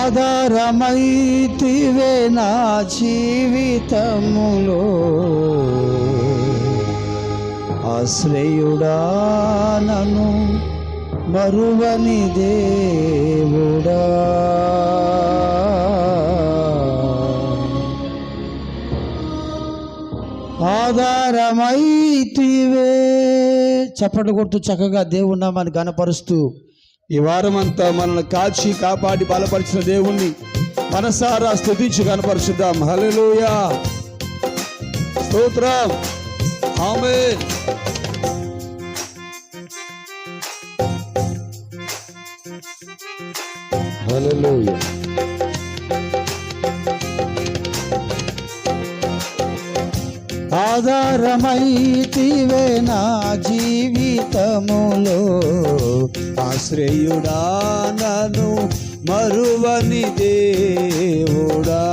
ఆధారమైతివే నా జీవితములో, ఆశ్రయుడా నన్ను మరువని దేవుడా. ఆధారమైతివే. చప్పట్లు కొడుతూ చక్కగా దేవుని నామాన్ని ఘనపరుస్తూ ఈ వారమంతా మనల్ని కాచి కాపాడి బలపరిచిన దేవుణ్ణి మనసారా స్తుతించి కనపరుచుద్దాం. హల్లెలూయా, స్తోత్రం, ఆమేన్. హల్లెలూయా. ఆధారమైతివే నా జీవితములో, ఆశ్రయుడా నన్ను మరువని దేవుడా.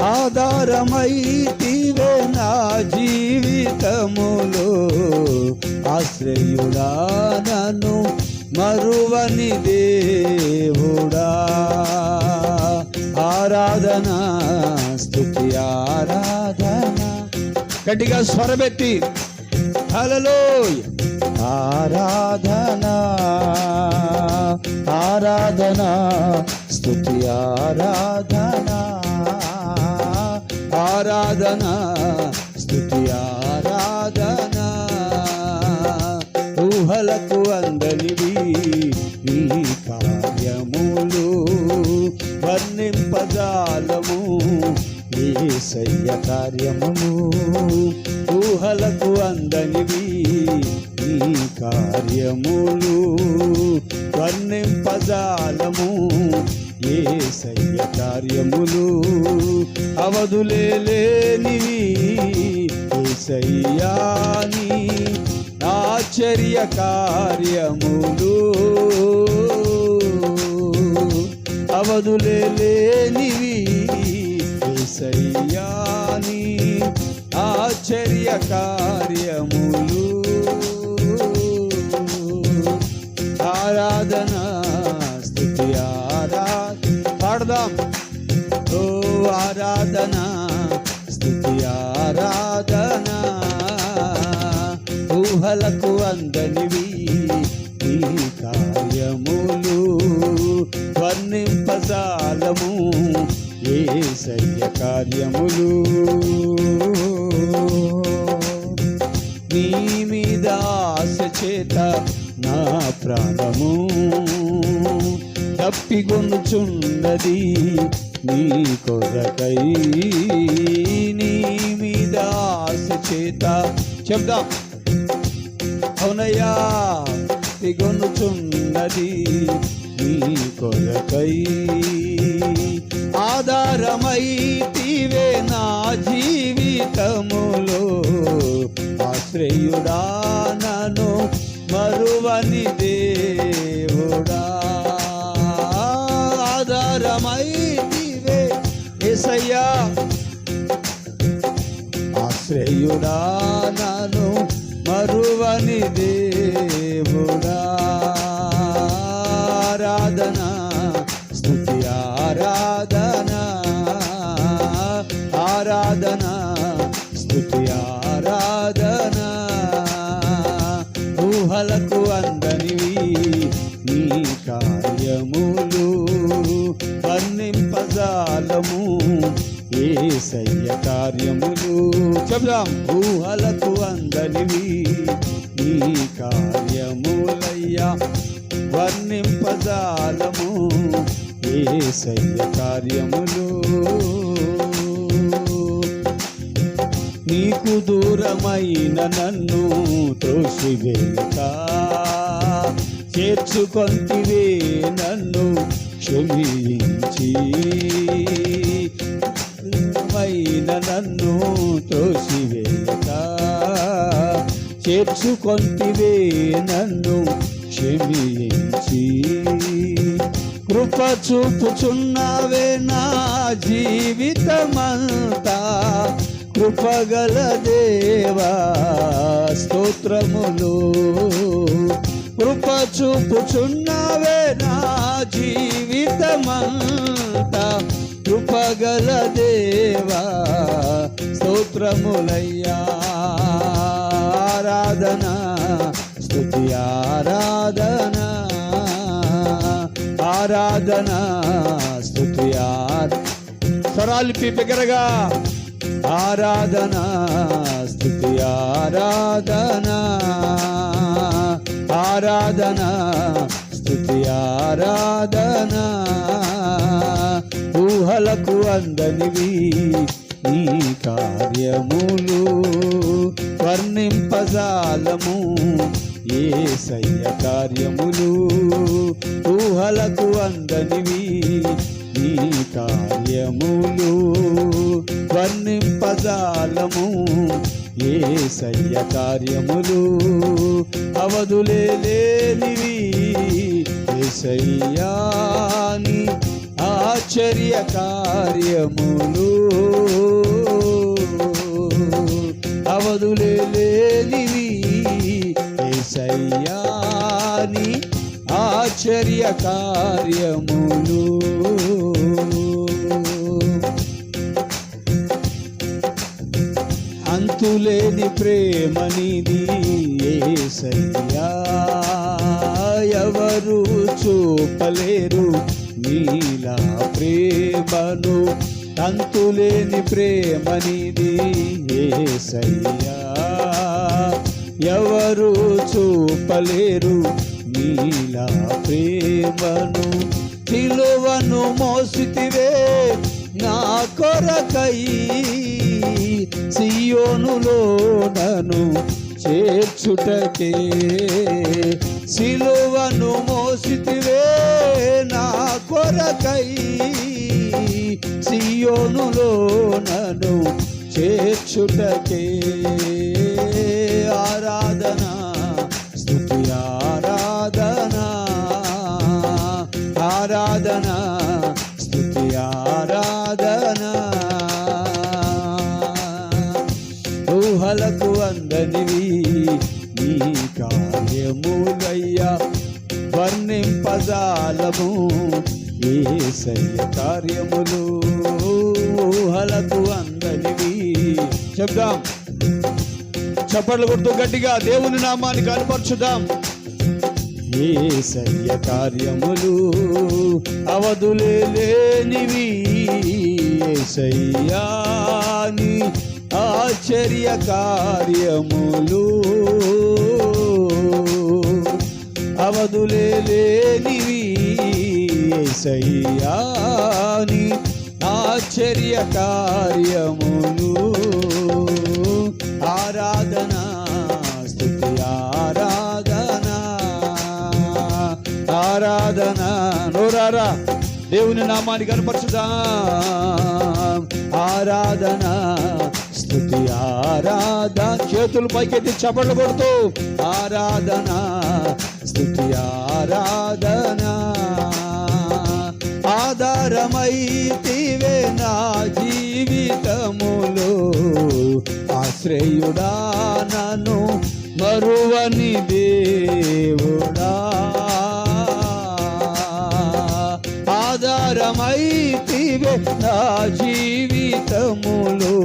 ఆధారమైతివే నా జీవితములో, ఆశ్రయుడా నన్ను మరువని దేవుడా. ఆరాధన, స్తుతి ఆరాధన. గట్టిగా స్వరబెట్టి హల్లెలూయా. ఆరాధన ఆరాధన, స్తుతి ఆరాధన. ఆరాధన, స్తుతి ఆరాధన. ఊహలకు అందనివి నీ కార్యములు, వర్ణింపజాలము యేసయ్య కార్యములు. ఊహలకు అందనివి నీ కార్యములు, వర్ణింపజాలము యేసయ్య కార్యములు. అవధులేనివి యేసయ్యా నీ ఆశ్చర్య కార్యములు. అవధులేనివి యేసయ్యా నీ ఆశ్చర్య కార్యములు. ఆరాధన, స్తుతి ఆరాధన. పాడదాం. ఓ ఆరాధన, స్తుతి ఆరాధన. ఊహలకు అందనివి నీ కార్యములు, వర్ణింపజాలము యేసయ్య కార్యములు. నీ మీద ఆశ చేత నా ప్రాణము తప్పిగొనుచున్నది నీ కొరకై. నీ మీద ఆశ చేత చెప్దాం. అవునయ్యా, తిగొనుచున్నది నీ కొరకై. ఆధారమైతివే నా జీవితములో, ఆశ్రయుడా నన్ను మరువని దేవుడా. ఆధారమైతివే యేసయ్యా, ఆశ్రయుడా నన్ను మరువని దేవుడా. ఆరాధన, స్తుతి ఆరాధన. ఆరాధన, స్తుతి ఆరాధన. ఊహలకు అందనివి నీ కార్యములు, వర్ణింపజాలము యేసయ్య కార్యములు. చెప్దాం. ఊహలకు అందనివి నీ కార్యములయ్యా, వర్ణింపజాలము యేసయ్య కార్యములు. నీకు దూరమైన నన్ను త్రోసివేయక చేర్చుకొంటివే నన్ను క్షమించి. నన్ను త్రోసివేయక చేర్చుకొంటివే నన్ను క్షమించి. కృప చూపుచున్నావే నా జీవితమంతా, కృపగల దేవా స్తోత్రములు. కృప కృప చూపుచున్నావే నా జీవితమంతా, కృపగల దేవా స్తోత్రములయ్యా. ఆరాధన స్తుతి ఆరాధన, ఆరాధన స్తుతి స్వరాలిపి బిగ్గరగా ఆరాధన స్తుతి ఆరాధన, ఆరాధన స్తుతి ఆరాధన. ఊహలకు అందనివి నీ కార్యములు, వర్ణింపజాలము యేసయ్య కార్యములు. ఊహలకు అందనివి నీ కార్యములు, వర్ణింపజాలము యేసయ్య కార్యములు. అవధులే లేనివి యేసయ్యా నీ ఆశ్చర్య కార్యములు. అవధులే లేనివి యేసయ్యా నీ ఆశ్చర్య కార్యములు. అంతులేని ప్రేమనిది యేసయ్యా, ఎవరు చూపలేరు నీలా ప్రేమను. అంతులేని ప్రేమనిది యేసయ్యా, ఎవరు చూపలేరు నీలా ప్రేమను. సిలువను మోసితివే నా కొరకై, సియోనులో నన్ను చేర్చుటకే. సిలువను మోసితివే నా కొరకై, సియోనులో నన్ను చేర్చుటకే. ఆరాధన స్తుతి ఆరాధన, ఆరాధన స్తుతి ఆరాధన. ఊహలకు అందనివి నీ కార్యములయ్యా, వర్ణింపజాలము యేసయ్య కార్యములు. ఊహలకు అందనివి. చెప్దాం, చప్పట్లు కొడుతూ గట్టిగా దేవుని నామాన్ని కనపరచుదాం. యేసయ్య కార్యములు అవధులే లేనివి, యేసయ్యా నీ ఆశ్చర్య కార్యములు. అవధులే లేనివి యేసయ్యా నీ ఆశ్చర్య కార్యములు. ఆరాధన స్తుతి ఆరాధన, ఆరాధన. నోరారా దేవుని నామాన్ని కనపరచుదాం. ఆరాధన స్తుతి ఆరాధన. చేతులు పైకెత్తి చప్పట్లు కొడుతూ ఆరాధన స్తుతి ఆరాధన. ఆధారమైతివే నా జీవితములో, ఆశ్రయుడా నన్ను మరువని దేవుడా. ఆధారమైతివే నా జీవితములో,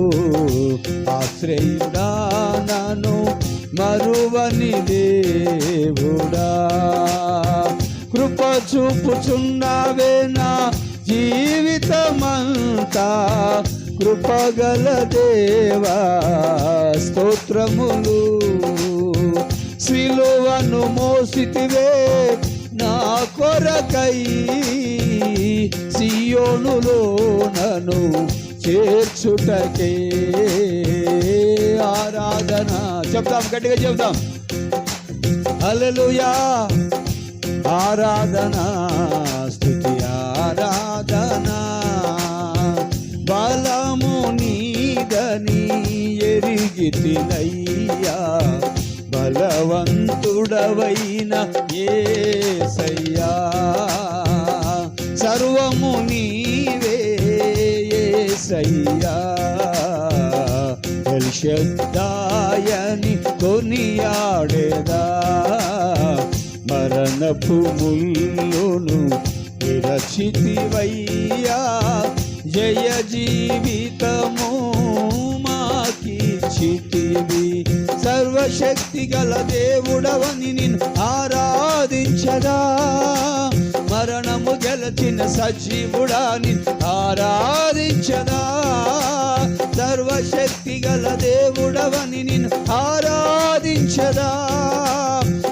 ఆశ్రయుడా నన్ను మరువని దేవుడా. కృప చూపుచున్నావే నా జీవితమంతా, కృపగల దేవా స్తోత్రములు. సిలువను మోసితివే నా కొరకై, సియోనులో నన్ను చేర్చుటకే. ఆరాధన. చెప్తాం, గట్టిగా చెప్తాం. హల్లెలూయా. ఆరాధన స్తుతి ఆరాధన. బలము నీదని ఎరిగితినయ్యా, బలవంతుడవైన యేసయ్యా. సర్వము నీవే యేసయ్యా, ఎల్ షద్దాయని కొనియాడేదా. మరణపు ముల్లును విరచితివయ్యా, జయ జీవితము మాకిచ్చితివి. సర్వశక్తి గల దేవుడవని నిన్ను ఆరాధించగా, మరణము గెలచిన సజీవుడా నిన్ను ఆరాధించగా. సర్వశక్తి గల దేవుడవని నిన్ను ఆరాధించదా,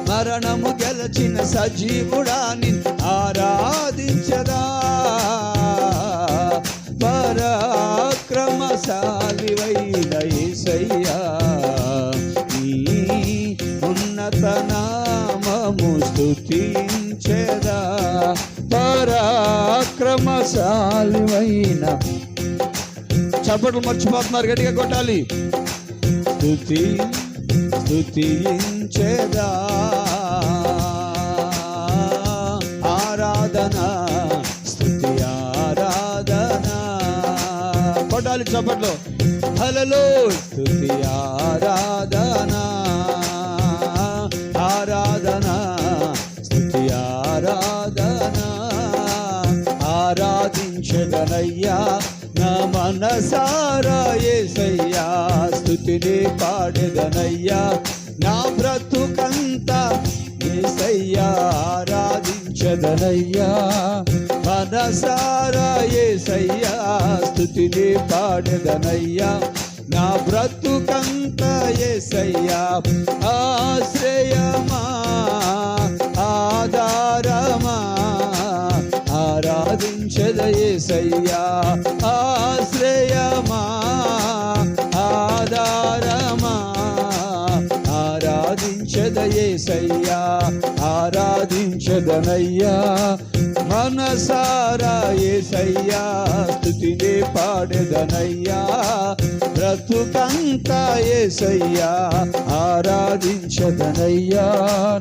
మరణము గెలచిన సజీవుడా నిన్ను ఆరాధించదా. పరాక్రమశాలివైన యేసయ్యా, నీ ఉన్నత నామము స్తుతించెదా. పరాక్రమశాలివైన, చప్పట్లు మర్చిపోతున్నారు, గట్టిగా కొట్టాలి. స్తుతించెదా, ఆరాధన స్తుతి ఆరాధన, కొట్టాలి చప్పట్లు. హల్లెలూయా, స్తుతి ఆరాధన, ఆరాధన స్తుతి ఆరాధన. ఆరాధించదనయ్యా నా మనసారా యేసయ్యా, స్తుతిని పాడెదనయ్యా నా బ్రతుకంతా యేసయ్యా. ఆరాధించదనయ్యా మనసారా యేసయ్యా, స్తుతిని పాడెదనయ్యా నా బ్రతుకంతా యేసయ్యా. ఆశ్రయమా ఆధారమా ఆరాధించద యేసయ్యా. ఆశ్రయమా ఆధారమా ఆరాధించద యేసయ్యా. ఆరాధించదనయ్యా మనసారా యేసయ్యా, స్తుతిని పాడెదనయ్యా బ్రతుకంతా యేసయ్యా. ఆరాధించదనయ్యా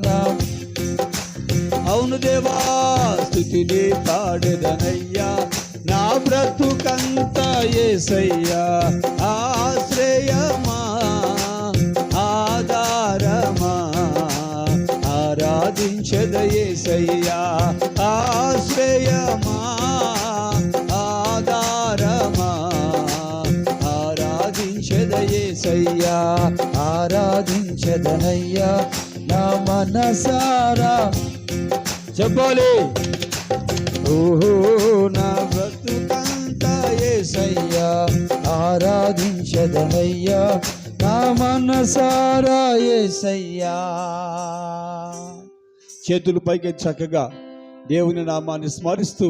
నా, అవును దేవా, స్తుతిని పాడెదనయ్యా నా బ్రతుకంతా యేసయ్యా. ఆశ్రయమా ఆధారమా ఆరాధించద యేసయ్యా. ఆశ్రయమా ఆధారమా ఆరాధించద యేసయ్యా. ఆరాధించదనయ్యా నా మనసారా, చెప్పాలి. ఓహో నా బ్రతుకంతా యేసయ్యా, ఆరాధించదనయ్యా నా మనసారా యేసయ్యా. చేతులు పైకి చక్కగా దేవుని నామాన్ని స్మరిస్తూ